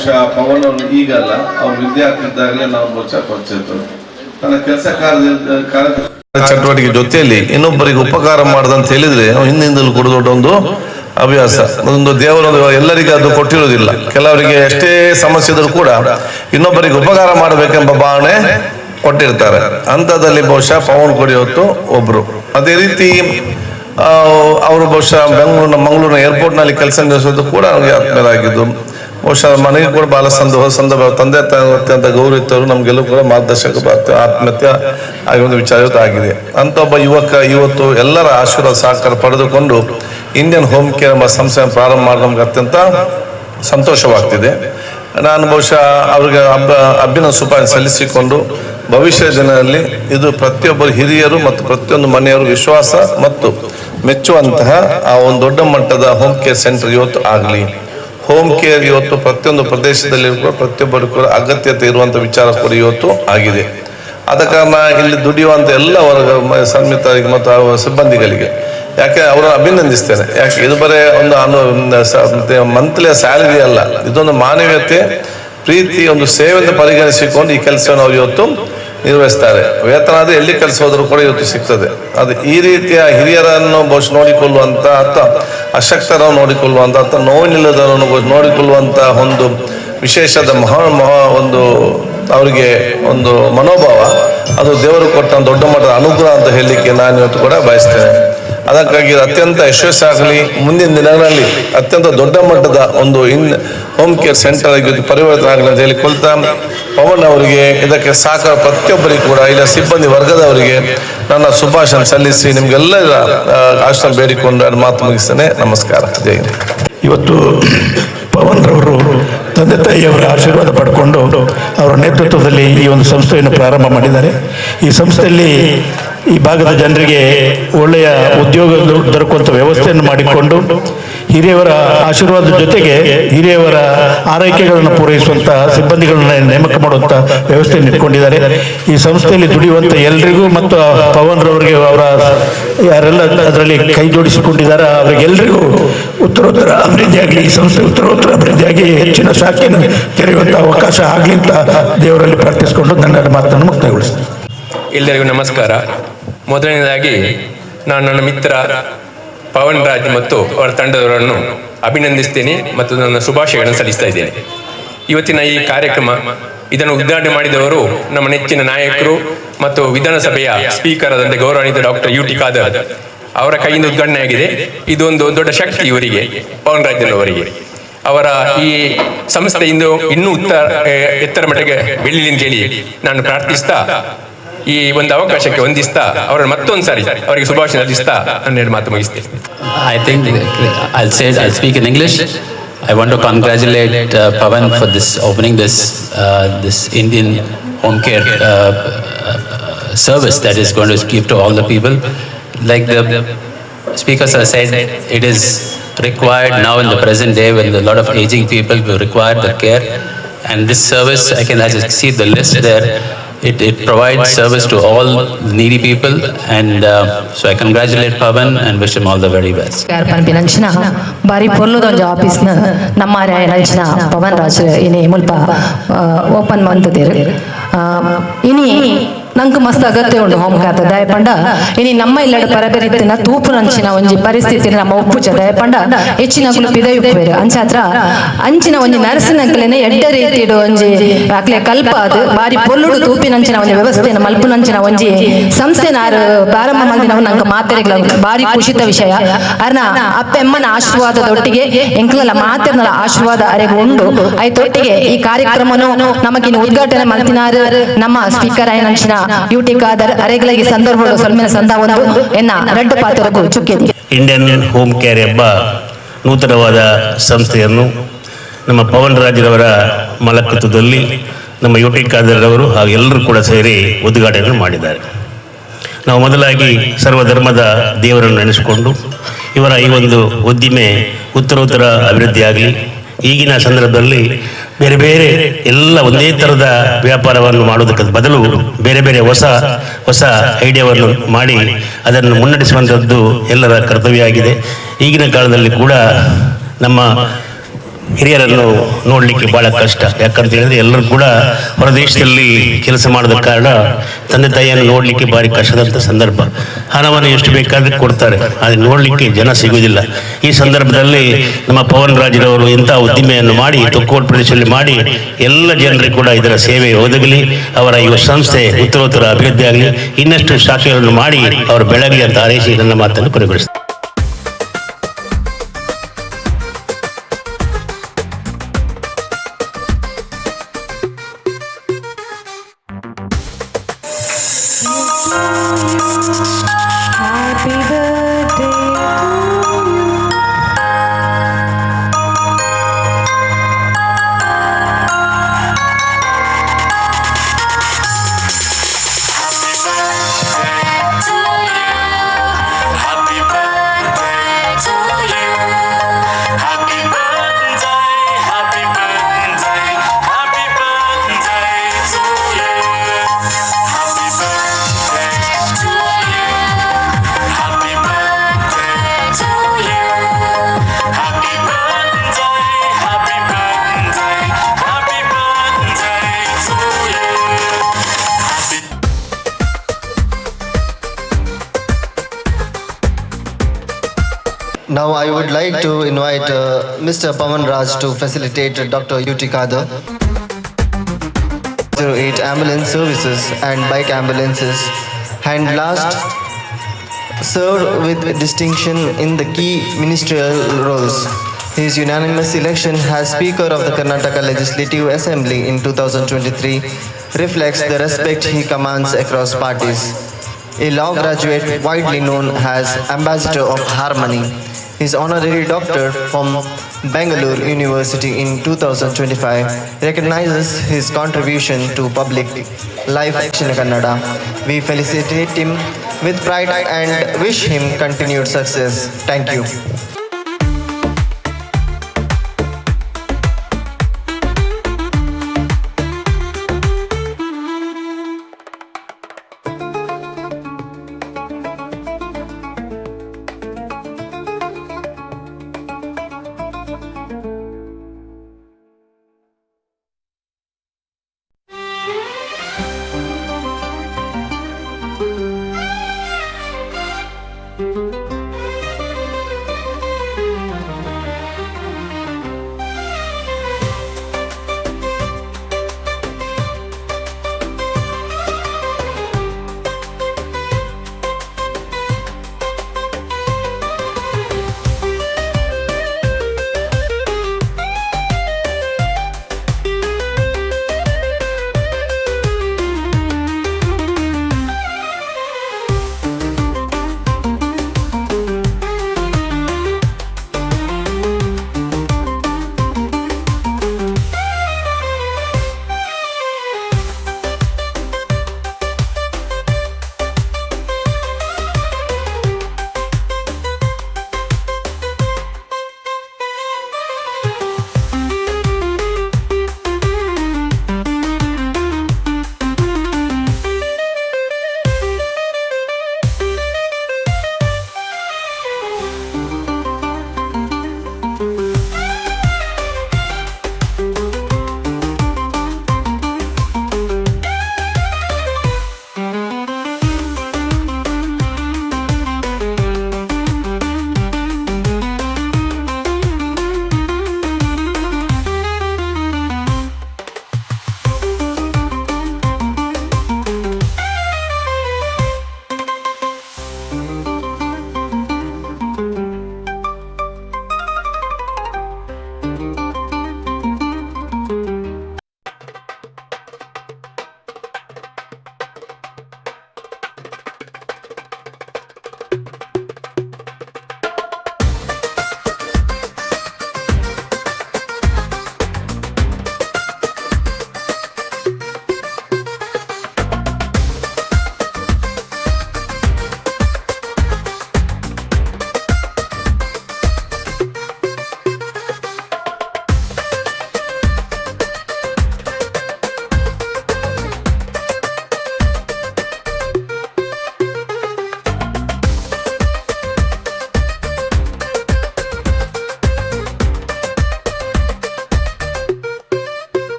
ಬಹುಶಃ ಪವನ್ ಅವರು ಈಗಲ್ಲ, ಅವ್ರು ವಿದ್ಯಾರ್ಥಿ ಇದ್ದಾಗಲೇ ನಾವು ಬಹುಶಃ ಪರಿಚಯ. ತನ್ನ ಕೆಲಸ ಚಟುವಟಿಕೆ ಜೊತೆಯಲ್ಲಿ ಇನ್ನೊಬ್ಬರಿಗೆ ಉಪಕಾರ ಮಾಡದಂತ ಹೇಳಿದ್ರೆ ಹಿಂದಿಂದಲೂ ಕೂಡ ದೊಡ್ಡ ಒಂದು ಹವ್ಯಾಸ. ಒಂದು ದೇವರು ಎಲ್ಲರಿಗೂ ಅದು ಕೊಟ್ಟಿರುವುದಿಲ್ಲ. ಕೆಲವರಿಗೆ ಎಷ್ಟೇ ಸಮಸ್ಯೆ ಇದ್ರೂ ಕೂಡ ಇನ್ನೊಬ್ಬರಿಗೆ ಉಪಕಾರ ಮಾಡಬೇಕೆಂಬ ಭಾವನೆ ಕೊಟ್ಟಿರ್ತಾರೆ. ಅಂಥದ್ದಲ್ಲಿ ಬಹುಶಃ ಪವನ್ ಕೊಡಿ ಹೊತ್ತು ಒಬ್ರು. ಅದೇ ರೀತಿ ಅವರು ಬಹುಶಃ ಮಂಗಳೂರಿನ ಏರ್ಪೋರ್ಟ್ ನಲ್ಲಿ ಕೆಲಸ ನಿರ್ವಹಿಸೋದು ಕೂಡ ನಮಗೆ ಆತ್ಮೀಯರಾಗಿದ್ದು, ಬಹುಶಃ ಮನೆಗೆ ಕೂಡ ಬಹಳ ಸಂದರ್ಭ ತಂದೆ ಅತ್ಯಂತ ಗೌರವಿತರು, ನಮ್ಗೆಲ್ಲೂ ಕೂಡ ಮಾರ್ಗದರ್ಶಕ ಆತ್ಮಹತ್ಯೆ ಆಗಿ ಒಂದು ವಿಚಾರ ಆಗಿದೆ. ಅಂತ ಒಬ್ಬ ಯುವಕ ಇವತ್ತು ಎಲ್ಲರ ಆಶೀರ್ವಾದ ಸಹಕಾರ ಪಡೆದುಕೊಂಡು ಇಂಡಿಯನ್ ಹೋಮ್ ಕೇರ್ ಎಂಬ ಸಂಸ್ಥೆಯನ್ನು ಪ್ರಾರಂಭ ಮಾಡಿ ನಮ್ಗೆ ಅತ್ಯಂತ ಸಂತೋಷವಾಗ್ತಿದೆ. ನಾನು ಬಹುಶಃ ಅವ್ರಿಗೆ ಅಭಿನಂದನೆ ಶುಭಾಶಯ ಸಲ್ಲಿಸಿಕೊಂಡು ಭವಿಷ್ಯದ ದಿನದಲ್ಲಿ ಇದು ಪ್ರತಿಯೊಬ್ಬರು ಹಿರಿಯರು ಮತ್ತು ಪ್ರತಿಯೊಂದು ಮನೆಯವರು ವಿಶ್ವಾಸ ಮತ್ತು ಮೆಚ್ಚುವಂತಹ ಆ ಒಂದು ದೊಡ್ಡ ಮಟ್ಟದ ಹೋಮ್ ಕೇರ್ ಸೆಂಟರ್ ಇವತ್ತು ಆಗಲಿ. ಹೋಮ್ ಕೇರ್ ಇವತ್ತು ಪ್ರತಿಯೊಂದು ಪ್ರದೇಶದಲ್ಲಿ ಕೂಡ ಪ್ರತಿಯೊಬ್ಬರು ಕೂಡ ಅಗತ್ಯತೆ ಇರುವಂತ ವಿಚಾರ ಕೂಡ ಇವತ್ತು ಆಗಿದೆ. ಆದ ಕಾರಣ ಇಲ್ಲಿ ದುಡಿಯುವಂತ ಎಲ್ಲ ವರ್ಗ ಸನ್ಮಿತರಿಗೆ ಮತ್ತು ಸಿಬ್ಬಂದಿಗಳಿಗೆ ಯಾಕೆ ಅವರನ್ನು ಅಭಿನಂದಿಸ್ತೇನೆ. ಯಾಕೆ ಇದು ಬರೀ ಒಂದು ಮಂತ್ಲಿಯ ಸ್ಯಾಲರಿ ಅಲ್ಲ, ಇದೊಂದು ಮಾನವೀಯತೆ, ಪ್ರೀತಿ, ಒಂದು ಸೇವೆಯನ್ನು ಪರಿಗಣಿಸಿಕೊಂಡು ಈ ಕೆಲಸವನ್ನು ಅವರು ಇವತ್ತು ನಿರ್ವಹಿಸ್ತಾರೆ. ವೇತನ ಆದ್ರೆ ಎಲ್ಲಿ ಕೆಲಸ ಹೋದ್ರು ಕೂಡ ಇವತ್ತು ಸಿಗ್ತದೆ. ಅದು ಈ ರೀತಿಯ ಹಿರಿಯರನ್ನು ಬಹುಶಃ ನೋಡಿಕೊಳ್ಳುವಂತ ಅಥವಾ ಅಶಕ್ತರನ್ನು ನೋಡಿಕೊಳ್ಳುವಂತ ಅಥವಾ ನೋವಿನಿಲ್ಲದವರನ್ನು ನೋಡಿಕೊಳ್ಳುವಂತ ಒಂದು ವಿಶೇಷದ ಒಂದು ಅವರಿಗೆ ಒಂದು ಮನೋಭಾವ, ಅದು ದೇವರು ಕೊಟ್ಟ ದೊಡ್ಡ ಮಟ್ಟದ ಅನುಗ್ರಹ ಅಂತ ಹೇಳಲಿಕ್ಕೆ ನಾನು ಇವತ್ತು ಕೂಡ ಬಯಸ್ತೇನೆ. ಅದಕ್ಕಾಗಿ ಅತ್ಯಂತ ಯಶಸ್ವಿ ಆಗಲಿ, ಮುಂದಿನ ದಿನಗಳಲ್ಲಿ ಅತ್ಯಂತ ದೊಡ್ಡ ಮಟ್ಟದ ಒಂದು ಹೋಮ್ ಕೇರ್ ಸೆಂಟರ್ ಆಗಿ ಪರಿವರ್ತನೆ ಆಗಲಿ ಅಂತ ಹೇಳಿಕೊಳ್ತಾ, ಪವನ್ ಅವರಿಗೆ ಇದಕ್ಕೆ ಸಹಕಾರ ಪ್ರತಿಯೊಬ್ಬರಿಗೂ ಕೂಡ ಇಲ್ಲ ಸಿಬ್ಬಂದಿ ವರ್ಗದವರಿಗೆ ನನ್ನ ಶುಭಾಶಯ ಸಲ್ಲಿಸಿ ನಿಮ್ಗೆಲ್ಲರ ಆಶ್ರಮ ಬೇಡಿಕೊಂಡು ಮಾತು ಮುಗಿಸ್ತೇನೆ. ನಮಸ್ಕಾರ, ಜೈ ಹಿಂದ್. ಇವತ್ತು ಪವನ್ ರವರು ತಂದೆ ತಾಯಿಯವರ ಆಶೀರ್ವಾದ ಪಡ್ಕೊಂಡು ಅವರ ನೇತೃತ್ವದಲ್ಲಿ ಈ ಒಂದು ಸಂಸ್ಥೆಯನ್ನು ಪ್ರಾರಂಭ ಮಾಡಿದ್ದಾರೆ. ಈ ಸಂಸ್ಥೆಯಲ್ಲಿ ಈ ಭಾಗದ ಜನರಿಗೆ ಒಳ್ಳೆಯ ಉದ್ಯೋಗ ದೊರಕುವಂಥ ವ್ಯವಸ್ಥೆಯನ್ನು ಮಾಡಿಕೊಂಡು ಹಿರಿಯವರ ಆಶೀರ್ವಾದದ ಜೊತೆಗೆ ಹಿರಿಯವರ ಆರೈಕೆಗಳನ್ನು ಪೂರೈಸುವಂಥ ಸಿಬ್ಬಂದಿಗಳನ್ನ ನೇಮಕ ಮಾಡುವಂಥ ವ್ಯವಸ್ಥೆಯನ್ನು ಇಟ್ಕೊಂಡಿದ್ದಾರೆ. ಈ ಸಂಸ್ಥೆಯಲ್ಲಿ ದುಡಿಯುವಂಥ ಎಲ್ರಿಗೂ ಮತ್ತು ಪವನ್ ರವರಿಗೆ ಅವರ ಯಾರೆಲ್ಲ ಅದರಲ್ಲಿ ಕೈ ಜೋಡಿಸಿಕೊಂಡಿದ್ದಾರೆ ಅವರಿಗೆಲ್ಲರಿಗೂ ಉತ್ತರೋತ್ತರ ಅಭಿವೃದ್ಧಿಯಾಗಲಿ, ಈ ಸಂಸ್ಥೆ ಉತ್ತರೋತ್ತರ ಅಭಿವೃದ್ಧಿಯಾಗಿ ಹೆಚ್ಚಿನ ಶಾಖೆಯನ್ನು ತೆರೆಯುವಂಥ ಅವಕಾಶ ಆಗಲಿ ಅಂತ ದೇವರಲ್ಲಿ ಪ್ರಾರ್ಥಿಸಿಕೊಂಡು ನನ್ನ ಮಾತನ್ನು ಮುಕ್ತಾಯಗೊಳಿಸ್ತೇನೆ. ಎಲ್ಲರಿಗೂ ನಮಸ್ಕಾರ. ಮೊದಲನೇದಾಗಿ ನಾನು ನನ್ನ ಮಿತ್ರ ಪವನ್ ರಾಜ್ ಮತ್ತು ಅವರ ತಂಡದವರನ್ನು ಅಭಿನಂದಿಸ್ತೇನೆ ಮತ್ತು ನನ್ನ ಶುಭಾಶಯಗಳನ್ನು ಸಲ್ಲಿಸ್ತಾ ಇದ್ದೇನೆ. ಇವತ್ತಿನ ಈ ಕಾರ್ಯಕ್ರಮ ಇದನ್ನು ಉದ್ಘಾಟನೆ ಮಾಡಿದವರು ನಮ್ಮ ನೆಚ್ಚಿನ ನಾಯಕರು ಮತ್ತು ವಿಧಾನಸಭೆಯ ಸ್ಪೀಕರ್ ಆದಂತೆ ಗೌರವಾನ್ವಿತ ಡಾಕ್ಟರ್ UT ಖಾದರ್ ಅವರ ಕೈಯಿಂದ ಉದ್ಘಾಟನೆ ಆಗಿದೆ. ಇದೊಂದು ದೊಡ್ಡ ಶಕ್ತಿ ಇವರಿಗೆ, ಪವನ್ ರಾಜ್ ಅವರಿಗೆ. ಅವರ ಈ ಸಂಸ್ಥೆ ಇನ್ನೂ ಎತ್ತರ ಮಟ್ಟಿಗೆ ಬೆಳೀಲಿ ಅಂತ ಹೇಳಿ ನಾನು ಪ್ರಾರ್ಥಿಸ್ತಾ, ಈ ಒಂದು ಅವಕಾಶಕ್ಕೆ ವಂದಿಸ್ತಾ ಅವರನ್ನು ಮತ್ತೊಂದು ಸಾರಿ ಅವರಿಗೆ ಶುಭಾಶಯ ಸಲ್ಲಿಸ್ತಾ ಹನ್ನೆರಡು ಮಾತು ಮುಗಿಸ್ತೇನೆ. I think I'll speak in English. I want to congratulate Pavan for opening this Indian home care service that is going to give to all the people. Like the speakers have said, it is required now in the present day when a lot of aging people will require the care, and this service, as I see the list there, it provides service to all needy people, and so I congratulate Pavan and wish him all the very best. ಪಂಪಿನಂಚಿನ ಬಾರಿ ಪೊಲ್ಲುದೊಂದು ಆಫೀಸ್ನ ನಮ್ಮ ನಂಚಿನ ಪವನ್ ರಾಜ್ ಇನಿ ಮುಲ್ಪ open ಮಂತದೇರು ಇನಿ ನಂಗೆ ಮಸ್ತ್ ಅಗತ್ಯ ಉಂಟು home care ದಯಪಂಡ ಇನಿ ನಮ್ಮ ಇಲ್ಲಡ ಪರಬೆರಿತ್ತಿನ ತೂಪು ನಂಚಿನ ಒಂಜಿ ಪರಿಸ್ಥಿತಿ ನಮ್ಮ ಒಪ್ಪುಚ ದಯಪಂಡ ಹೆಚ್ಚಿನ ಪಿದಯುಪ್ಪೇರು ಅಂಚಾತ್ರ ಅಂಚಿನ ಒಂಜಿ ನರ್ಸಿನಕ್ಲೆನೆ ಎಡ್ಡ ರೀತಿಡು ಒಂಜಿ ಅಕ್ಲೆ ಕಲ್ಪ ಅದು ಬಾರಿ ಪೊಲ್ಲುಡು ತೂಪಿನಂಚಿನ ಒಂಜಿ ವ್ಯವಸ್ಥೆನ ಮಲ್ಪುನಂಚಿನ ಒಂಜಿ ಸಂಸ್ಥೆನ ಪ್ರಾರಂಭ ಮಾಡಿದವು ನಂಗೆ ಮಾತೆರೆಗಳ ಬಾರಿ ಖುಷಿತ ವಿಷಯ. ಅರ್ನ ಅಪ್ಪೆಮ್ಮನ ಆಶೀರ್ವಾದದೊಟ್ಟಿಗೆ ಎಂಕ್ಲಲ್ಲ ಮಾತೆರ್ನಲ ಆಶೀರ್ವಾದ ಅರೆಗೂ ಉಂಡು ಐತೊಟ್ಟಿಗೆ ಈ ಕಾರ್ಯಕ್ರಮನು ನಮಗಿನ್ನು ಉದ್ಘಾಟನೆ ಮಾಡ್ತಿನಾರು ನಮ್ಮ ಸ್ಪೀಕರ್ ಆಯ್ನಂಚಿನ UT ಖಾದರ್ ಅರೆಗಳಿಗೆ ಸಂದರ್ಭಗಳು ಸಲ್ಮಿನ ಸಂದ ಒಂದು ಎನ್ನ ರೆಡ್ ಪಾತ್ರಗೂ ಚುಕ್ಕಿದೆ. ಇಂಡಿಯನ್ ಹೋಮ್ ಕೇರ್ ಎಂಬ ನೂತನವಾದ ಸಂಸ್ಥೆಯನ್ನು ನಮ್ಮ ಪವನ್ ರಾಜ್ರವರ ಮಲಕತ್ವದಲ್ಲಿ ನಮ್ಮ UT ಖಾದರ್ ಅವರು ಹಾಗೂ ಎಲ್ಲರೂ ಕೂಡ ಸೇರಿ ಉದ್ಘಾಟನೆ ಮಾಡಿದ್ದಾರೆ. ನಾವು ಮೊದಲಾಗಿ ಸರ್ವಧರ್ಮದ ದೇವರನ್ನು ನೆನೆಸಿಕೊಂಡು ಇವರ ಈ ಒಂದು ಉದ್ದಿಮೆ ಉತ್ತರೋತ್ತರ ಅಭಿವೃದ್ಧಿಯಾಗಲಿ. ಈಗಿನ ಸಂದರ್ಭದಲ್ಲಿ ಬೇರೆ ಬೇರೆ ಎಲ್ಲ ಒಂದೇ ಥರದ ವ್ಯಾಪಾರವನ್ನು ಮಾಡುವುದಕ್ಕೆ ಬದಲು ಬೇರೆ ಬೇರೆ ಹೊಸ ಐಡಿಯಾವನ್ನು ಮಾಡಿ ಅದನ್ನು ಮುನ್ನಡೆಸುವಂಥದ್ದು ಎಲ್ಲರ ಕರ್ತವ್ಯ ಆಗಿದೆ. ಈಗಿನ ಕಾಲದಲ್ಲಿ ಕೂಡ ನಮ್ಮ ಹಿರಿಯರನ್ನು ನೋಡಲಿಕ್ಕೆ ಬಹಳ ಕಷ್ಟ. ಯಾಕಂತ ಹೇಳಿದ್ರೆ ಎಲ್ಲರೂ ಕೂಡ ಹೊರದೇಶದಲ್ಲಿ ಕೆಲಸ ಮಾಡಿದ ಕಾರಣ ತಂದೆ ತಾಯಿಯನ್ನು ನೋಡಲಿಕ್ಕೆ ಭಾರಿ ಕಷ್ಟದಂಥ ಸಂದರ್ಭ. ಹಣವನ್ನು ಎಷ್ಟು ಬೇಕಾದ್ರೆ ಕೊಡ್ತಾರೆ, ಆದರೆ ನೋಡಲಿಕ್ಕೆ ಜನ ಸಿಗುವುದಿಲ್ಲ. ಈ ಸಂದರ್ಭದಲ್ಲಿ ನಮ್ಮ ಪವನ್ ರಾಜ್ರವರು ಇಂಥ ಉದ್ದಿಮೆಯನ್ನು ಮಾಡಿ ತೊಕ್ಕೋಡು ಪ್ರದೇಶದಲ್ಲಿ ಮಾಡಿ ಎಲ್ಲ ಜನರಿಗೆ ಕೂಡ ಇದರ ಸೇವೆ ಒದಗಲಿ, ಅವರ ಈ ಸಂಸ್ಥೆ ಉತ್ತರೋತ್ತರ ಅಭಿವೃದ್ಧಿ ಆಗಲಿ, ಇನ್ನಷ್ಟು ಶಾಖೆಗಳನ್ನು ಮಾಡಿ ಅವರು ಬೆಳಗಲಿ ಅಂತ ಹಾರೈಸಿ ನನ್ನ ಮಾತನ್ನು ಕೊನೆಗೊಳಿಸ್ತಾರೆ. Happy birthday to you. Now I would like to invite Mr. Pawan Raj to facilitate Dr. U.T. Kader. 08 ambulance services and bike ambulances, and last served with distinction in the key ministerial roles. His unanimous election as Speaker of the Karnataka Legislative Assembly in 2023 reflects the respect he commands across parties. A law graduate widely known as Ambassador of Harmony, his honorary doctor from Bangalore University in 2025 recognizes his contribution to public life in Kannada. We felicitate him with pride and wish him continued success. Thank you.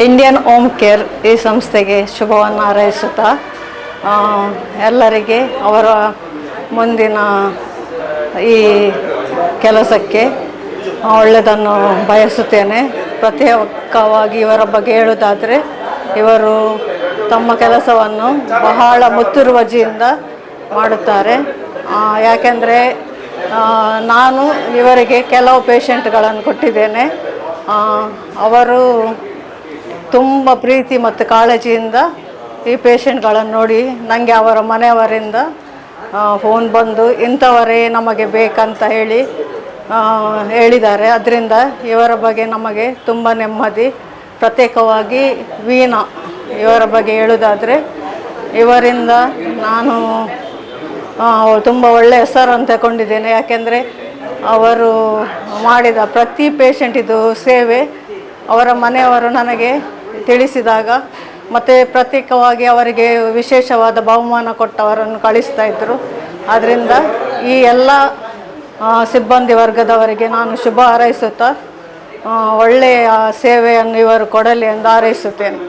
Indian home care ಈ ಸಂಸ್ಥೆಗೆ ಶುಭವನ್ನು ಹಾರೈಸುತ್ತಾ ಎಲ್ಲರಿಗೆ ಅವರ ಮುಂದಿನ ಈ ಕೆಲಸಕ್ಕೆ ಒಳ್ಳೆಯದನ್ನು ಬಯಸುತ್ತೇನೆ. ಪ್ರತ್ಯೇಕವಾಗಿ ಇವರ ಬಗ್ಗೆ ಹೇಳುವುದಾದರೆ ಇವರು ತಮ್ಮ ಕೆಲಸವನ್ನು ಬಹಳ ಮುತುವರ್ಜಿಯಿಂದ ಮಾಡುತ್ತಾರೆ. ಯಾಕೆಂದರೆ ನಾನು ಇವರಿಗೆ ಕೆಲವು ಪೇಷಂಟ್ಗಳನ್ನು ಕೊಟ್ಟಿದ್ದೇನೆ. ಅವರು ತುಂಬ ಪ್ರೀತಿ ಮತ್ತು ಕಾಳಜಿಯಿಂದ ಈ ಪೇಷಂಟ್ಗಳನ್ನು ನೋಡಿ ನನಗೆ ಅವರ ಮನೆಯವರಿಂದ ಫೋನ್ ಬಂದು ಇಂಥವರೇ ನಮಗೆ ಬೇಕಂತ ಹೇಳಿದ್ದಾರೆ. ಅದರಿಂದ ಇವರ ಬಗ್ಗೆ ನಮಗೆ ತುಂಬ ನೆಮ್ಮದಿ. ಪ್ರತ್ಯೇಕವಾಗಿ ವೀಣಾ ಇವರ ಬಗ್ಗೆ ಹೇಳೋದಾದರೆ ಇವರಿಂದ ನಾನು ತುಂಬ ಒಳ್ಳೆಯ ಹೆಸರನ್ನು ತಗೊಂಡಿದ್ದೇನೆ. ಯಾಕೆಂದರೆ ಅವರು ಮಾಡಿದ ಪ್ರತಿ ಪೇಷಂಟಿದು ಸೇವೆ ಅವರ ಮನೆಯವರು ನನಗೆ ತಿಳಿಸಿದಾಗ ಮತ್ತು ಪ್ರತ್ಯೇಕವಾಗಿ ಅವರಿಗೆ ವಿಶೇಷವಾದ ಬಹುಮಾನ ಕೊಟ್ಟವರನ್ನು ಕಳಿಸ್ತಾಯಿದ್ರು. ಆದ್ದರಿಂದ ಈ ಎಲ್ಲ ಸಿಬ್ಬಂದಿ ವರ್ಗದವರಿಗೆ ನಾನು ಶುಭ ಹಾರೈಸುತ್ತಾ ಒಳ್ಳೆಯ ಸೇವೆಯನ್ನು ಇವರು ಕೊಡಲಿ ಎಂದು ಹಾರೈಸುತ್ತೇನೆ.